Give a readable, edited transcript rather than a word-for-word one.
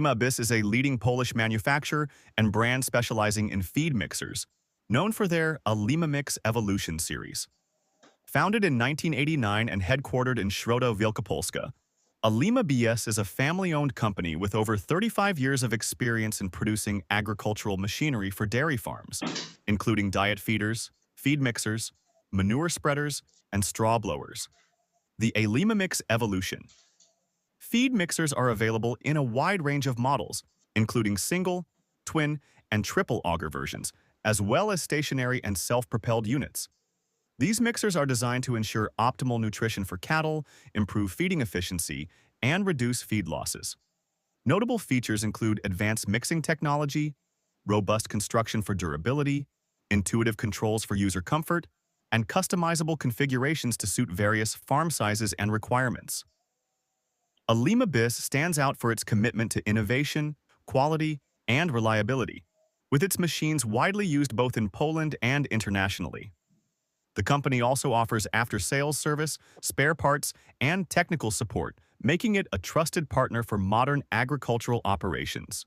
AIima BIS is a leading Polish manufacturer and brand specializing in feed mixers, known for their AIima Mix Evolution series. Founded in 1989 and headquartered in Środa Wielkopolska, AIima BS is a family-owned company with over 35 years of experience in producing agricultural machinery for dairy farms, including diet feeders, feed mixers, manure spreaders, and straw blowers. The AIima Mix Evolution. Feed mixers are available in a wide range of models, including single, twin, and triple auger versions, as well as stationary and self-propelled units. These mixers are designed to ensure optimal nutrition for cattle, improve feeding efficiency, and reduce feed losses. Notable features include advanced mixing technology, robust construction for durability, intuitive controls for user comfort, and customizable configurations to suit various farm sizes and requirements. AIima BIS stands out for its commitment to innovation, quality, and reliability, with its machines widely used both in Poland and internationally. The company also offers after-sales service, spare parts, and technical support, making it a trusted partner for modern agricultural operations.